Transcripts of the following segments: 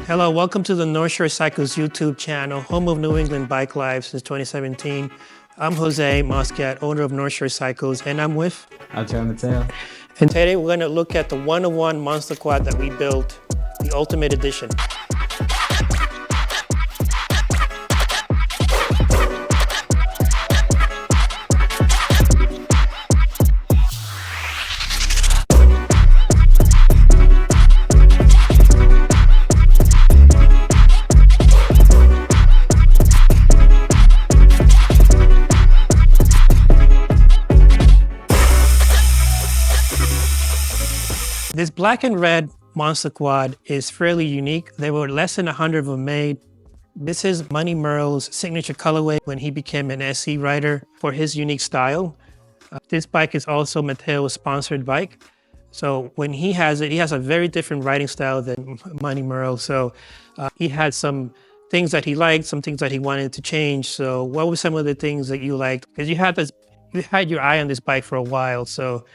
Hello, welcome to the North Shore Cycles YouTube channel, home of New England bike life since 2017. I'm Jose Moscat, owner of North Shore Cycles, and I'm with LTR Mateo. And today we're going to look at the 101 Monster Quad that we built, the Ultimate Edition. This black and red Monster Quad is fairly unique. There were less than 100 of them made. This is Money Merle's signature colorway when he became an SC rider for his unique style. This bike is also Mateo's sponsored bike. So when he has it, he has a very different riding style than Money Merle. So he had some things that he liked, some things that he wanted to change. So what were some of the things that you liked? Because you had your eye on this bike for a while. So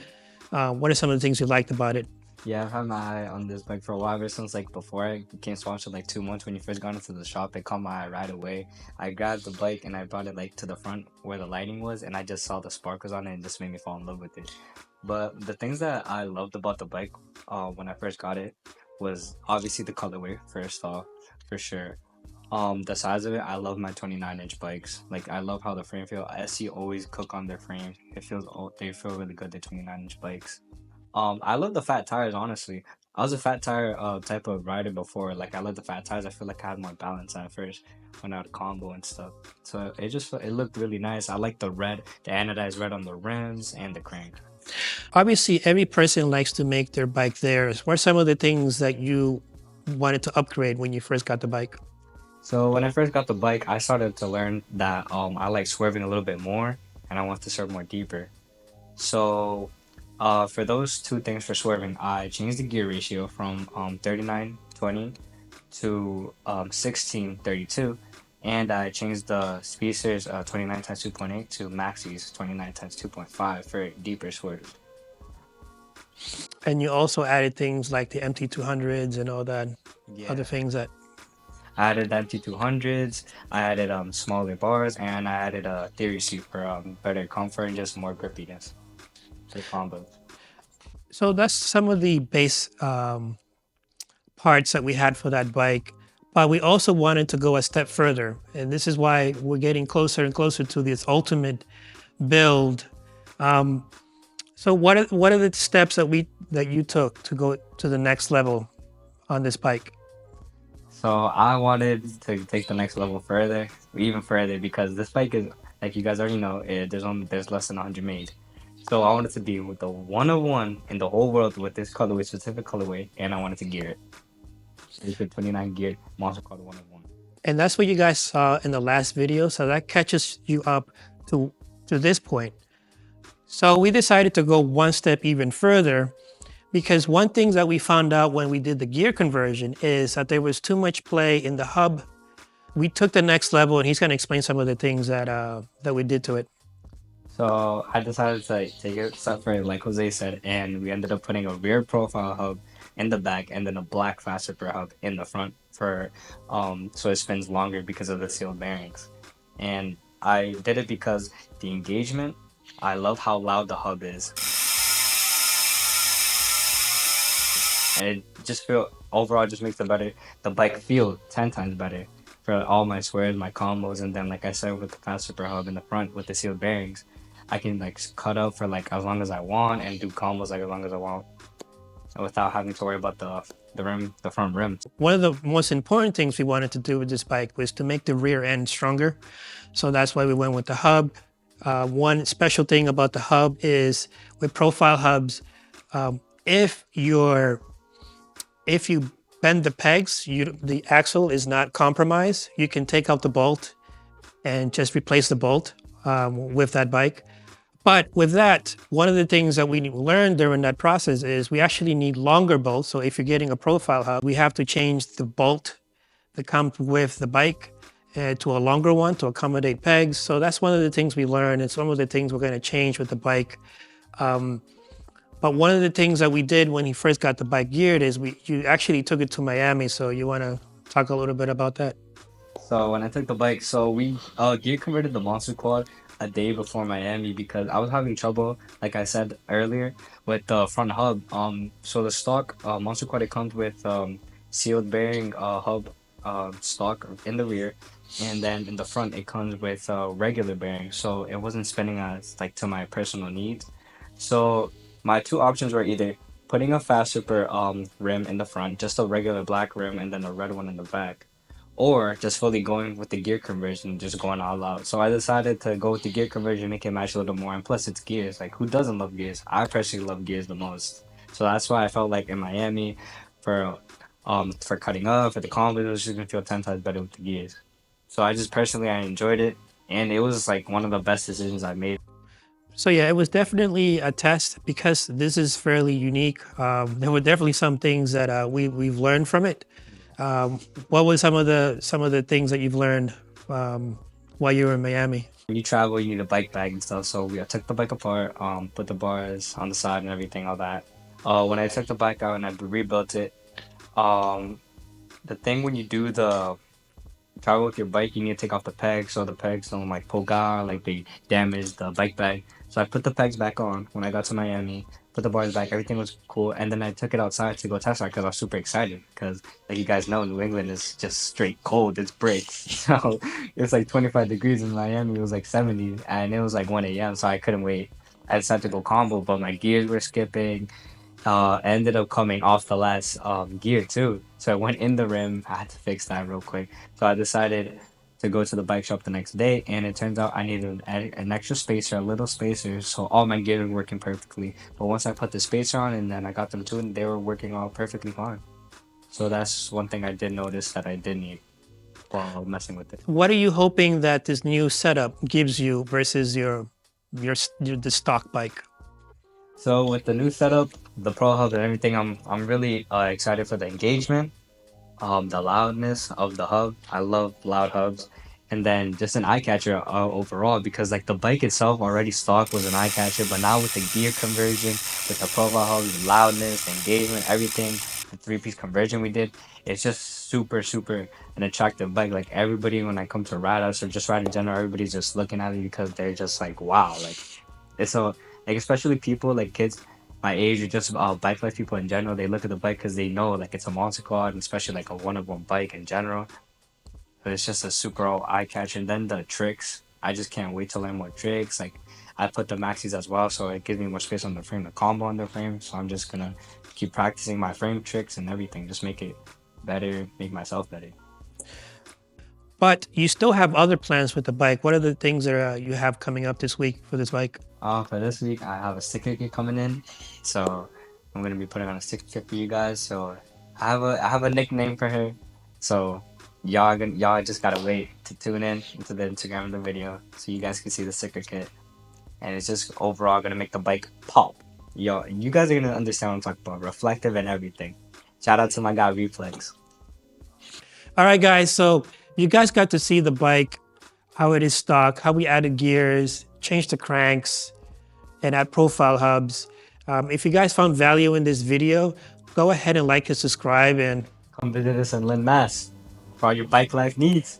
what are some of the things you liked about it? Yeah, I've had my eye on this bike for a while, ever since before I became sponsored 2 months when you first got into the shop. It caught my eye right away. I grabbed the bike and I brought it to the front where the lighting was, and I just saw the sparkles on it and just made me fall in love with it. But the things that I loved about the bike when I first got it was obviously the colorway, first off, for sure. The size of it, I love my 29-inch bikes. I love how the frame feel. SC always cook on their frame. They feel really good, the 29-inch bikes. I love the fat tires, honestly. I was a fat tire type of rider before. I love the fat tires. I feel like I had more balance at first when I would combo and stuff. So it looked really nice. I like the anodized red on the rims and the crank. Obviously, every person likes to make their bike theirs. What are some of the things that you wanted to upgrade when you first got the bike? So when I first got the bike, I started to learn that I like swerving a little bit more, and I want to swerve more deeper. So for those two things for swerving, I changed the gear ratio from 39/20 to 16/32, and I changed the speedsters 29 times 2.8 to maxis 29 times 2.5 for deeper swerves. And you also added things like the MT200s and all that, Yeah, other things that. I added MT200s, I added smaller bars, and I added a theory seat for better comfort and just more grippiness for combos. So that's some of the base parts that we had for that bike. But we also wanted to go a step further. And this is why we're getting closer and closer to this ultimate build. So what are the steps that you took to go to the next level on this bike? So I wanted to take the next level further, even further, because this bike is, like you guys already know, there's less than 100 made. So I wanted to be with the 101 in the whole world with this colorway, specific colorway, and I wanted to gear it. It's a 29 geared monster called 101. And that's what you guys saw in the last video. So that catches you up to this point. So we decided to go one step even further, because one thing that we found out when we did the gear conversion is that there was too much play in the hub. We took the next level, and he's going to explain some of the things that we did to it. So I decided to take it a step further, like Jose said, and we ended up putting a rear profile hub in the back and then a black fast zipper hub in the front for so it spins longer because of the sealed bearings. And I did it because the engagement, I love how loud the hub is. And it just overall just makes the bike feel 10 times better for all my swerves, my combos, and then like I said with the fast zipper hub in the front with the sealed bearings, I can cut up for as long as I want and do combos as long as I want without having to worry about the front rim. One of the most important things we wanted to do with this bike was to make the rear end stronger. So that's why we went with the hub. One special thing about the hub is with profile hubs, if you bend the pegs, the axle is not compromised. You can take out the bolt and just replace the bolt with that bike. But with that, one of the things that we learned during that process is we actually need longer bolts. So if you're getting a profile hub, we have to change the bolt that comes with the bike to a longer one to accommodate pegs. So that's one of the things we learned. It's one of the things we're going to change with the bike. But one of the things that we did when he first got the bike geared is you actually took it to Miami. So you want to Talk a little bit about that. So when I took the bike, so we gear converted the Monster Quad a day before Miami because I was having trouble, like I said earlier, with the front hub. So the stock Monster Quad, it comes with sealed bearing hub stock in the rear, and then in the front it comes with regular bearing. So it wasn't spinning as like to my personal needs. So my two options were either putting a fast super rim in the front, just a regular black rim, and then a red one in the back, or just fully going with the gear conversion, just going all out. So I decided to go with the gear conversion, make it match a little more, and plus it's gears. Like, who doesn't love gears? I personally love gears the most. So that's why I felt like in Miami, for cutting up, for the combos, it was just gonna feel 10 times better with the gears. So I just personally I enjoyed it, and it was like one of the best decisions I made. So yeah, it was definitely a test because this is fairly unique. There were definitely some things that we've learned from it. What was some of the things that you've learned while you were in Miami? When you travel, you need a bike bag and stuff. So we took the bike apart, put the bars on the side and everything, all that. When I took the bike out and I rebuilt it, um, the thing when you do the travel with your bike, you need to take off the pegs so the pegs don't like poke out, like they damage the bike bag. So I put the pegs back on when I got to Miami, put the bars back, everything was cool, and then I took it outside to go test ride because I was super excited because, like you guys know, New England is just straight cold. It's breaks, so it's like 25 degrees in Miami. It was like 70, and it was like 1 a.m. So I couldn't wait. I decided to go combo, but my gears were skipping. Ended up coming off the last gear too. So I went in the rim. I had to fix that real quick. So I decided to go to the bike shop the next day, and it turns out I needed an extra spacer, a little spacer, so all my gears were working perfectly. But once I put the spacer on and then I got them tuned, they were working all perfectly fine. So that's one thing I did notice that I did need while messing with it. What are you hoping that this new setup gives you versus your the stock bike? So with the new setup, the Pro Hub and everything, I'm really excited for the engagement. The loudness of the hub. I love loud hubs. And then just an eye catcher overall because like the bike itself already stock was an eye catcher, but now with the gear conversion, with the profile hub, the loudness, the engagement, everything, the three-piece conversion we did, it's just super an attractive bike. Like everybody when I come to ride us or just ride in general, everybody's just looking at it because they're just like, wow, like it's so like especially people like kids my age or just bike life people in general, they look at the bike because they know like it's a monster quad, and especially like a one of one bike in general. But it's just a super eye catcher. And then the tricks, I just can't wait to learn more tricks. Like I put the maxis as well, so it gives me more space on the frame, the combo on the frame. So I'm just gonna keep practicing my frame tricks and everything, just make it better, make myself better. But you still have other plans with the bike. What are the things that you have coming up this week for this bike? For this week, I have a sticker kit coming in, so I'm gonna be putting on a sticker kit for you guys. So I have a nickname for her, so y'all just gotta wait to tune in into the Instagram of the video so you guys can see the sticker kit, and it's just overall gonna make the bike pop. Yo, you guys are gonna understand what I'm talking about, reflective and everything. Shout out to my guy Reflex. All right, guys. So you guys got to see the bike, how it is stock, how we added gears, changed the cranks, and add profile hubs. If you guys found value in this video, go ahead and like and subscribe. And Come visit us in Lynn, Mass for all your bike life needs.